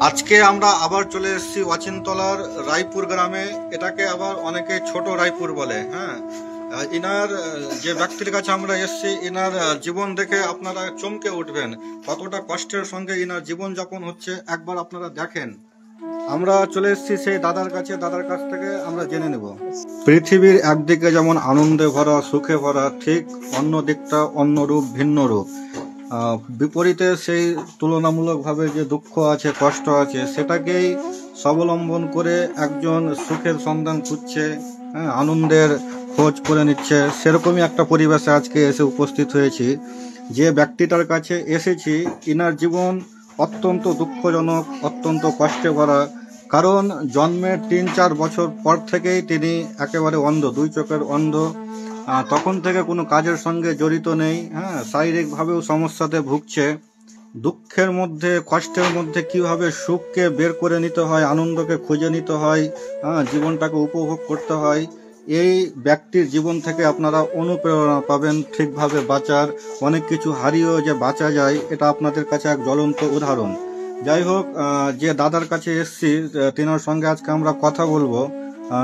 আজকে আমরা আবার চলে এসেছি অচিনতলার রায়পুর গ্রামে। এটাকে আবার অনেকে ছোট রায়পুর বলে। হ্যাঁ, ইনার যে ব্যক্তির কাছে আমরা এসেছি, ইনার জীবন দেখে আপনারা চমকে উঠবেন। কতটা কষ্টের সঙ্গে ইনার জীবন যাপন হচ্ছে একবার আপনারা দেখেন। আমরা চলে এসেছি সেই দাদার কাছে, দাদার কাছ থেকে আমরা জেনে নেব। পৃথিবীর একদিকে যেমন আনন্দে ভরা, সুখে ভরা, ঠিক অন্য দিকটা অন্য রূপ, ভিন্ন রূপ। বিপরীতে সেই তুলনামূলকভাবে যে দুঃখ আছে, কষ্ট আছে, সেটাকেই স্বাবলম্বন করে একজন সুখের সন্ধান খুঁজছে, হ্যাঁ, আনন্দের খোঁজ করে নিচ্ছে। সেরকমই একটা পরিবেশে আজকে এসে উপস্থিত হয়েছি। যে ব্যক্তিটার কাছে এসেছি, ইনার জীবন অত্যন্ত দুঃখজনক, অত্যন্ত কষ্টে ভরা। কারণ জন্মের ৩-৪ বছর পর থেকেই তিনি একেবারে অন্ধ, দুই চোখের অন্ধ। তখন থেকে কোনো কাজের সঙ্গে জড়িত নেই। হ্যাঁ, শারীরিকভাবেও সমস্যাতে ভুগছে। দুঃখের মধ্যে, কষ্টের মধ্যে কিভাবে সুখকে বের করে নিতে হয়, আনন্দকে খুঁজে নিতে হয়, জীবনটাকে উপভোগ করতে হয়, এই ব্যক্তির জীবন থেকে আপনারা অনুপ্রেরণা পাবেন ঠিকভাবে বাঁচার। অনেক কিছু হারিয়েও যে বাঁচা যায়, এটা আপনাদের কাছে এক জ্বলন্ত উদাহরণ। যাই হোক, যে দাদার কাছে এসছি, তিনার সঙ্গে আজকে আমরা কথা বলবো,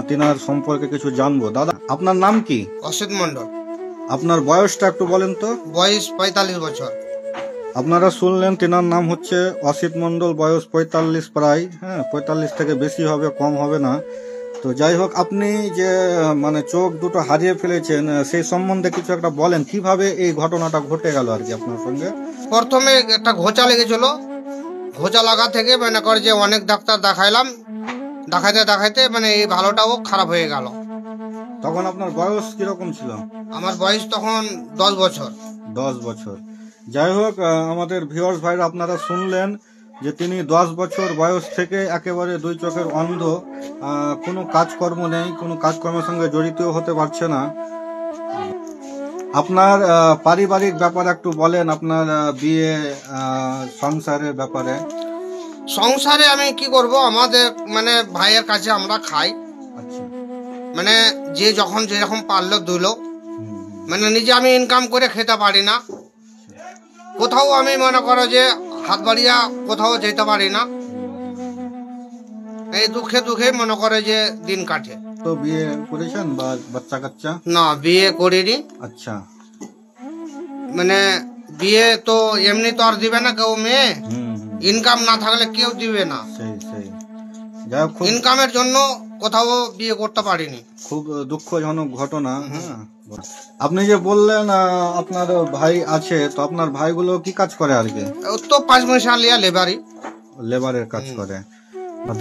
তিনার সম্পর্কে কিছু জানবো। দাদা, আপনার নাম কি? অসিত মন্ডল। আপনার বয়সটা একটু বলেন তো। বয়স ৪৫ বছর। আপনারা শুনলেন, তিনার নাম হচ্ছে অসিত মন্ডল, বয়স ৪৫ প্রায়। হ্যাঁ, ৪৫ থেকে বেশি হবে, কম হবে না। তো যাই হোক, আপনি যে মানে চোখ দুটো হারিয়ে ফেলেছেন, সেই সম্বন্ধে কিছু একটা বলেন। কিভাবে এই ঘটনাটা ঘটে গেল আর কি আপনার সঙ্গে? প্রথমে একটা ঘোচা লেগেছিল। ঘোচা লাগা থেকে মনে করে যে অনেক ডাক্তার দেখাইলাম, দেখাইতে দেখাইতে মানে এই ভালোটাও খারাপ হয়ে গেল। তখন আপনার বয়স কিরকম ছিল? আমার বয়স তখন ১০ বছর। 10 বছর। যাই হোক, আমাদের ভিউয়ার্স ভাইরা, আপনারা শুনলেন যে তিনি 10 বছর বয়স থেকে একেবারে দুই চোখের অন্ধ। কোনো কাজকর্ম নেই, কোনো কাজকর্মের সঙ্গে জড়িত হতে পারছে না। আপনার পারিবারিক ব্যাপার একটু বলেন, আপনার বিয়ে, সংসারের ব্যাপারে। সংসারে আমি কি করব, আমাদের মানে ভাইয়ের কাছে আমরা খাই। আচ্ছা। মানে যে যখন যেরকম পারলো দিল। মানে নিজে আমি ইনকাম করে খেতে পারি না। কোথাও আমি মনে করো যে হাত বাড়িয়া কোথাও যেতে পারি না। এই দুঃখে দুঃখে মনে করে যে দিন কাটে। তো বিয়ে করেছেন বা বাচ্চা কাচ্চা? না, বিয়ে করিনি। আচ্ছা। মানে বিয়ে তো এমনি তো আর দিবে না কেউ মেয়ে। ইনকাম না থাকলে কেউ দিবে না। সেই সেই। যাই হোক, ইনকামের জন্য কোথাও বিয়ে করতে পারিনি। খুব দুঃখজনক ঘটনা। হ্যাঁ, আপনি যে বললেন আপনার ভাই আছে, তো আপনার ভাইগুলো কি কাজ করে আর কি? তো ৫ পয়সা লিয়া লেবারের কাজ করে।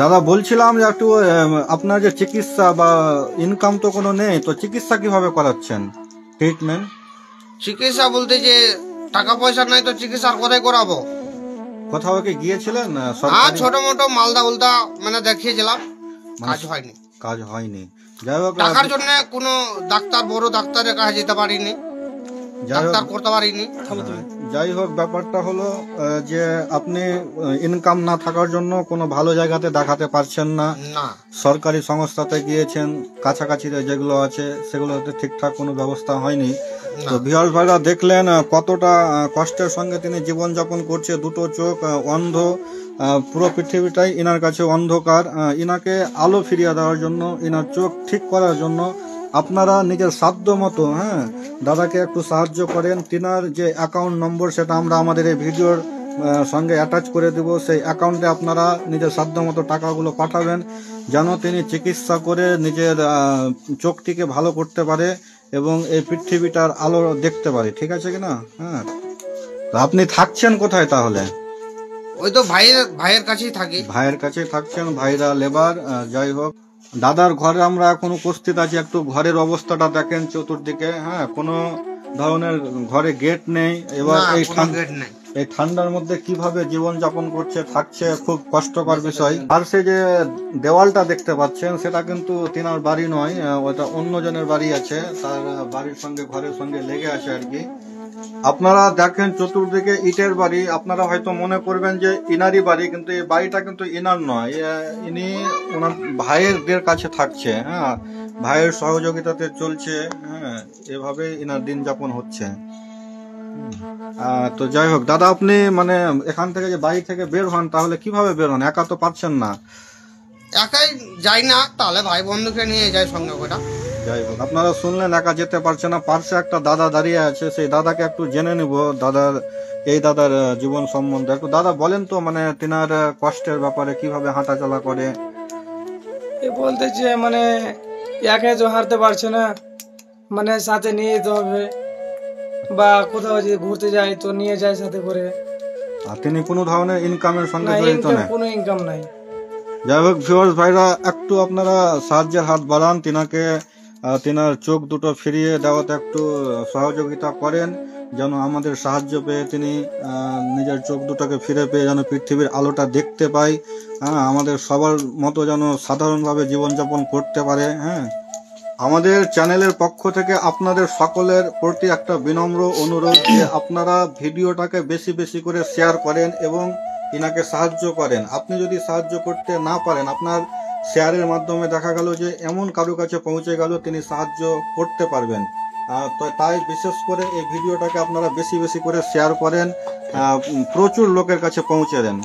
দাদা, বলছিলাম যে একটু আপনার যে চিকিৎসা বা ইনকাম তো কোনো নেই, তো চিকিৎসা কিভাবে করাচ্ছেন, ট্রিটমেন্ট? চিকিৎসা বলতে যে টাকা পয়সা নাই তো চিকিৎসা কোথায় করাবো? কোথাও কি গিয়েছিলেন? ছোট মোটো মালদা উলদা মানে দেখিয়েছিলাম, কাজ হয়নি। যাই হোক, টাকার জন্য কোনো ডাক্তার, বড় ডাক্তারের কাছে যেতে পারিনি, ডাক্তার করতে পারিনি। যাই হোক, ব্যাপারটা হলো যে আপনি ইনকাম না থাকার জন্য কোনো ভালো জায়গাতে দেখাতে পারছেন না। সরকারি সংস্থাতে গিয়েছেন, কাছাকাছি যেগুলো আছে সেগুলোতে ঠিকঠাক কোনো ব্যবস্থা হয়নি। তো ভিউয়ার্স ভাইরা দেখলেন কতটা কষ্টের সঙ্গে তিনি জীবনযাপন করছে। দুটো চোখ অন্ধ, পুরো পৃথিবীটাই ইনার কাছে অন্ধকার। ইনাকে আলো ফিরিয়ে দেওয়ার জন্য, ইনার চোখ ঠিক করার জন্য আপনারা নিজের সাধ্য মতো, হ্যাঁ, দাদাকে একটু সাহায্য করেন। তিনার যে অ্যাকাউন্ট নম্বর, সেটা আমরা আমাদের এই ভিডিওর সঙ্গে অ্যাটাচ করে দেব। সেই অ্যাকাউন্টে আপনারা নিজের সাধ্য মতো টাকাগুলো পাঠাবেন, যেন তিনি চিকিৎসা করে নিজের চোখটিকে ভালো করতে পারে এবং এই পৃথিবীটার আলো দেখতে পারে। ঠিক আছে কিনা? হ্যাঁ। আপনি থাকছেন কোথায় তাহলে? ওই তো ভাইয়ের কাছেই থাকি। ভাইয়ের কাছেই থাকছেন, ভাইরা লেবার। যাই হোক, দাদার ঘরে আমরা এখন উপস্থিত আছি। একটু ঘরের অবস্থাটা দেখেন চতুর্দিকে। হ্যাঁ, কোনো ধরনের ঘরে গেট নেই। এবার এই ঠান্ডার মধ্যে কিভাবে জীবন যাপন করছে, থাকছে, খুব কষ্টকর বিষয়। আর সে যে দেওয়ালটা দেখতে পাচ্ছেন, সেটা কিন্তু তিনার বাড়ি নয়, ওটা অন্যজনের বাড়ি আছে। তার বাড়ির সঙ্গে, ঘরের সঙ্গে লেগে আছে আর কি। আপনারা দেখেন চতুর্দিকে ইটের বাড়ি। আপনারা হয়তো মনে করবেন যে ইনারই বাড়ি, কিন্তু এই বাড়িটা কিন্তু ইনার নয়। ইনি ওনার ভাইয়েরদের কাছে থাকছে। হ্যাঁ, ভাইয়ের সহযোগিতাতে চলছে। হ্যাঁ, এভাবে ইনার দিন যাপন হচ্ছে। তো যাই হোক দাদা, আপনি মানে এখান থেকে যে বাড়ি থেকে বের হন তাহলে কিভাবে বের হন? একা তো পারছেন না। একাই যাই না, তাহলে ভাই বন্ধুকে নিয়ে যাই সঙ্গে করে। যাই হোক, আপনারা শুনলেন একা যেতে পারছে না, পার্শ্বে একটা দাদা দাঁড়িয়ে আছে, সেই দাদাকে একটু জেনে নিব দাদার জীবন সম্বন্ধে। একটু দাদা বলেন তো, মানে তিনার কষ্টের ব্যাপারে, কিভাবে হাঁটাচলা করে। এ বলতে যে মানে একে তো হারতে পারছে না, মানে সাথে নিয়ে যেতে হবে, বা কোথাও যদি ঘুরতে যায় তো নিয়ে যায় সাথে করে। আর তিনি কোনো ধরনের ইনকামের সঙ্গে না, জড়িত ইনকাম, নেই। কোনো ইনকাম নাই। যাই হোক ভিউয়ার্স ভাইরা, একটু আপনারা সাহায্যের হাত বাড়ান, তিনাকে তিনার চোখ দুটো ফিরিয়ে দেওয়াতে একটু সহযোগিতা করেন, যেন আমাদের সাহায্য পেয়ে তিনি নিজের চোখ দুটোকে ফিরে পেয়ে যেন পৃথিবীর আলোটা দেখতে পায়। হ্যাঁ, আমাদের সবার মতো যেন সাধারণভাবে জীবনযাপন করতে পারে। হ্যাঁ, আমাদের চ্যানেলের পক্ষ থেকে আপনাদের সকলের প্রতি একটা বিনম্র অনুরোধ যে আপনারা ভিডিওটাকে বেশি বেশি করে শেয়ার করেন এবং ইনাকে সাহায্য করেন। আপনি যদি সাহায্য করতে না পারেন, আপনার শেয়ারের মাধ্যমে দেখা গেল যে এমন কারো কাছে পৌঁছে গেল তিনি সাহায্য করতে পারবেন। তো তাই বিশেষ করে এই ভিডিওটাকে আপনারা বেশি বেশি করে শেয়ার করেন, প্রচুর লোকের কাছে পৌঁছে দেন।